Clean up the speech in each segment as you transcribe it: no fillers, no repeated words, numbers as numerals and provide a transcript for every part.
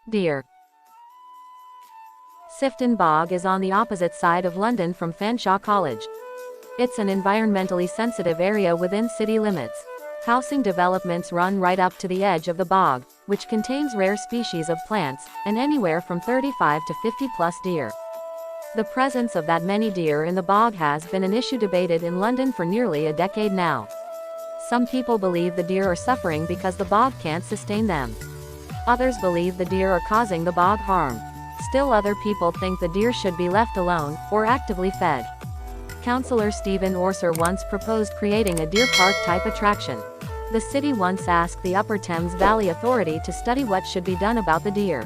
Deer. Sifton Bog is on the opposite side of London from Fanshawe College. It's an environmentally sensitive area within city limits. Housing developments run right up to the edge of the bog, which contains rare species of plants, and anywhere from 35 to 50 plus deer. The presence of that many deer in the bog has been an issue debated in London for nearly a decade now. Some people believe the deer are suffering because the bog can't sustain them. Others believe the deer are causing the bog harm. Still other people think the deer should be left alone, or actively fed. Councillor Stephen Orser once proposed creating a deer park type attraction. The city once asked the Upper Thames Valley Authority to study what should be done about the deer.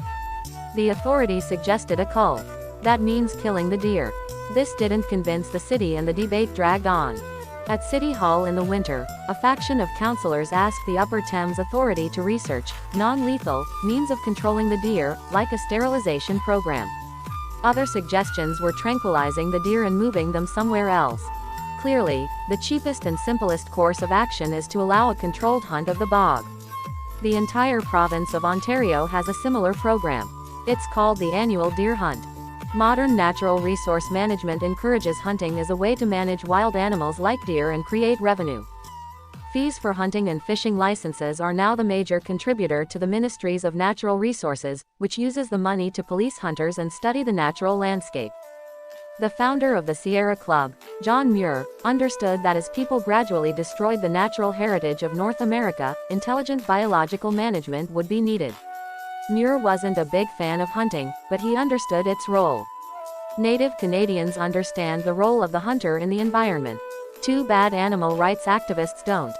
The authority suggested a cull. That means killing the deer. This didn't convince the city and the debate dragged on. At City Hall in the winter, a faction of councillors asked the Upper Thames Authority to research non-lethal means of controlling the deer, like a sterilization program. Other suggestions were tranquilizing the deer and moving them somewhere else. Clearly, the cheapest and simplest course of action is to allow a controlled hunt of the bog. The entire province of Ontario has a similar program. It's called the annual deer hunt. Modern natural resource management encourages hunting as a way to manage wild animals like deer and create revenue. Fees for hunting and fishing licenses are now the major contributor to the Ministries of Natural Resources, which uses the money to police hunters and study the natural landscape. The founder of the Sierra Club, John Muir, understood that as people gradually destroyed the natural heritage of North America, intelligent biological management would be needed. Muir wasn't a big fan of hunting, but he understood its role. Native Canadians understand the role of the hunter in the environment. Too bad animal rights activists don't.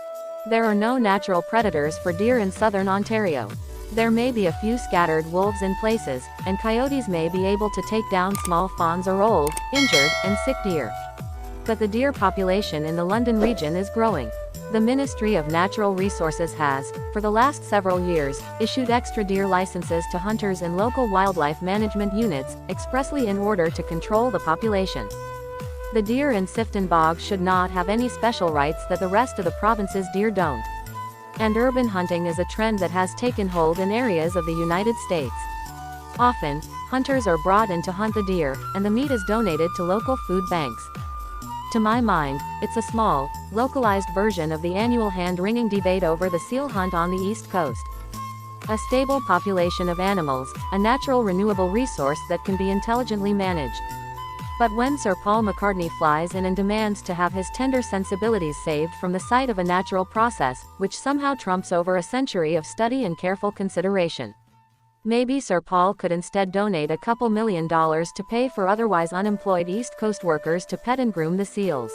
There are no natural predators for deer in southern Ontario. There may be a few scattered wolves in places, and coyotes may be able to take down small fawns or old, injured, and sick deer. But the deer population in the London region is growing. The Ministry of Natural Resources has, for the last several years, issued extra deer licenses to hunters in local wildlife management units, expressly in order to control the population. The deer in Sifton Bog should not have any special rights that the rest of the province's deer don't. And urban hunting is a trend that has taken hold in areas of the United States. Often, hunters are brought in to hunt the deer, and the meat is donated to local food banks. To my mind, it's a small, localized version of the annual hand-wringing debate over the seal hunt on the East Coast. A stable population of animals, a natural renewable resource that can be intelligently managed. But when Sir Paul McCartney flies in and demands to have his tender sensibilities saved from the sight of a natural process, which somehow trumps over a century of study and careful consideration. Maybe Sir Paul could instead donate a couple $1 million to pay for otherwise unemployed East Coast workers to pet and groom the seals.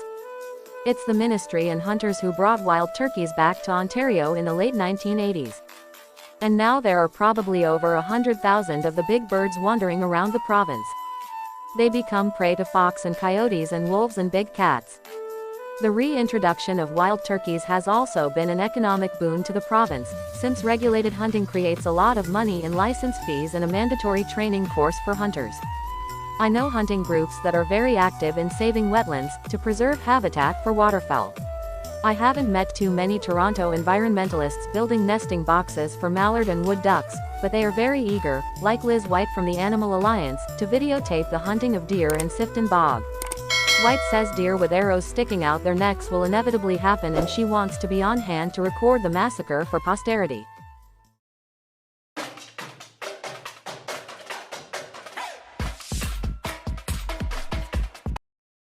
It's the ministry and hunters who brought wild turkeys back to Ontario in the late 1980s. And now there are probably over 100,000 of the big birds wandering around the province. They become prey to fox and coyotes and wolves and big cats. The reintroduction of wild turkeys has also been an economic boon to the province, since regulated hunting creates a lot of money in license fees and a mandatory training course for hunters. I know hunting groups that are very active in saving wetlands to preserve habitat for waterfowl. I haven't met too many Toronto environmentalists building nesting boxes for mallard and wood ducks, but they are very eager, like Liz White from the Animal Alliance, to videotape the hunting of deer in Sifton Bog. White says deer with arrows sticking out their necks will inevitably happen, and she wants to be on hand to record the massacre for posterity.